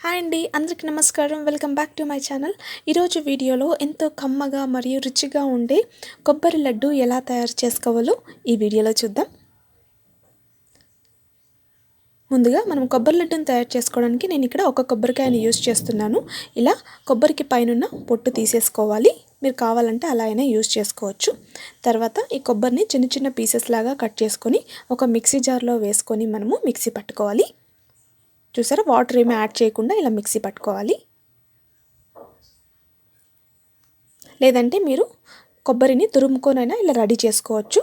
Hi అండి, అందరికీ నమస్కారం. Welcome back to my channel. ఈరోజు వీడియోలో ఎంతో కమ్మగా మరియు రుచిగా ఉండే కొబ్బరి లడ్డు ఎలా తయారు చేసుకోవాలో ఈ వీడియోలో చూద్దాం. ముందుగా మనం కొబ్బరి లడ్డును తయారు చేసుకోవడానికి నేను ఇక్కడ ఒక కొబ్బరికాయని యూజ్ చేస్తున్నాను. ఇలా కొబ్బరికి పైనున్న పొట్టు తీసేసుకోవాలి. మీరు కావాలంటే అలా అయినా యూజ్ చేసుకోవచ్చు. తర్వాత ఈ కొబ్బరిని చిన్న చిన్న పీసెస్ లాగా కట్ చేసుకొని ఒక మిక్సీ జార్లో వేసుకొని మనము మిక్సీ పట్టుకోవాలి. చూసారా, వాటర్ ఏమీ యాడ్ చేయకుండా ఇలా మిక్సీ పట్టుకోవాలి. లేదంటే మీరు కొబ్బరిని తురుముకొనైనా ఇలా రెడీ చేసుకోవచ్చు.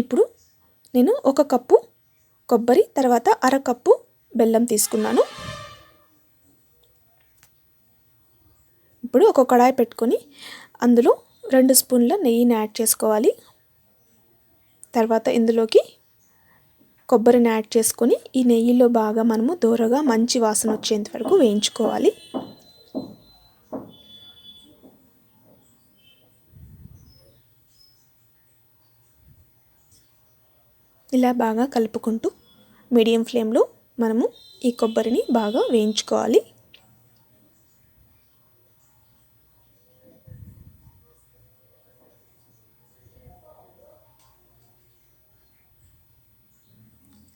ఇప్పుడు నేను ఒక కప్పు కొబ్బరి తర్వాత అరకప్పు బెల్లం తీసుకున్నాను. ఇప్పుడు ఒక కడాయి పెట్టుకొని అందులో 2 స్పూన్ల నెయ్యిని యాడ్ చేసుకోవాలి. తర్వాత ఇందులోకి కొబ్బరిని యాడ్ చేసుకొని ఈ నెయ్యిలో బాగా మనము దూరగా మంచి వాసన వచ్చేంత వరకు వేయించుకోవాలి. ఇలా బాగా కలుపుకుంటూ మీడియం ఫ్లేమ్లో మనము ఈ కొబ్బరిని బాగా వేయించుకోవాలి.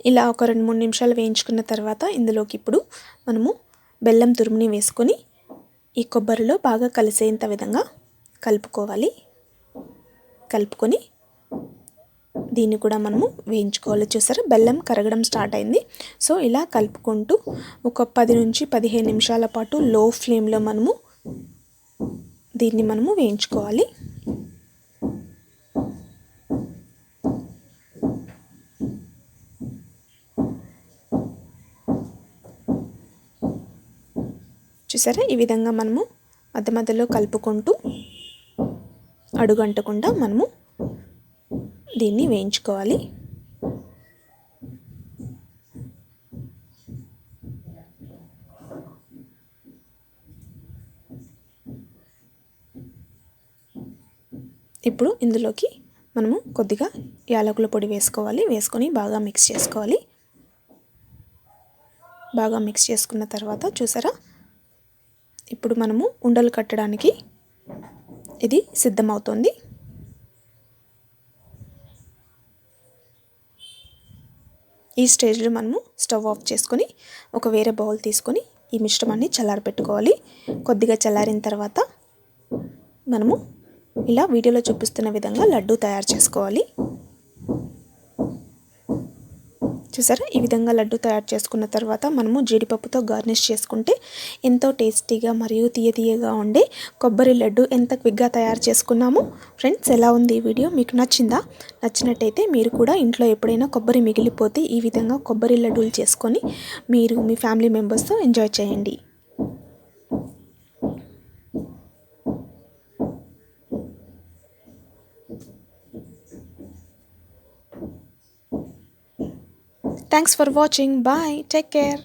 ఇలా ఒక 2-3 నిమిషాలు వేయించుకున్న తర్వాత ఇందులోకి ఇప్పుడు మనము బెల్లం తురుముని వేసుకొని ఈ కొబ్బరిలో బాగా కలిసేంత విధంగా కలుపుకోవాలి. కలుపుకొని దీన్ని కూడా మనము వేయించుకోవాలి. చూసారా, బెల్లం కరగడం స్టార్ట్ అయింది. సో ఇలా కలుపుకుంటూ ఒక 10 నుంచి 15 నిమిషాల పాటు లో ఫ్లేమ్లో దీన్ని మనము వేయించుకోవాలి. చూసారా, ఈ విధంగా మనము మధ్య మధ్యలో కలుపుకుంటూ అడుగంటకుండా మనము దీన్ని వేయించుకోవాలి. ఇప్పుడు ఇందులోకి మనము కొద్దిగా యాలకుల పొడి వేసుకోవాలి. వేసుకొని బాగా మిక్స్ చేసుకోవాలి. బాగా మిక్స్ చేసుకున్న తర్వాత చూసారా, ఇప్పుడు మనము ఉండలు కట్టడానికి ఇది సిద్ధమవుతుంది. ఈ స్టేజ్లో మనము స్టవ్ ఆఫ్ చేసుకొని ఒక వేరే బౌల్ తీసుకొని ఈ మిశ్రమాన్ని చల్లారబెట్టుకోవాలి. కొద్దిగా చల్లారిన తర్వాత మనము ఇలా వీడియోలో చూపిస్తున్న విధంగా లడ్డు తయారు చేసుకోవాలి. చూసారా, ఈ విధంగా లడ్డు తయారు చేసుకున్న తర్వాత మనము జీడిపప్పుతో గార్నిష్ చేసుకుంటే ఎంతో టేస్టీగా మరియు తీయగా ఉండే కొబ్బరి లడ్డు ఎంత క్విక్గా తయారు చేసుకున్నాము. ఫ్రెండ్స్, ఎలా ఉంది ఈ వీడియో? మీకు నచ్చిందా? నచ్చినట్టయితే మీరు కూడా ఇంట్లో ఎప్పుడైనా కొబ్బరి మిగిలిపోతే ఈ విధంగా కొబ్బరి లడ్డూలు చేసుకొని మీరు మీ ఫ్యామిలీ మెంబర్స్తో ఎంజాయ్ చేయండి. Thanks for watching. Bye. Take care.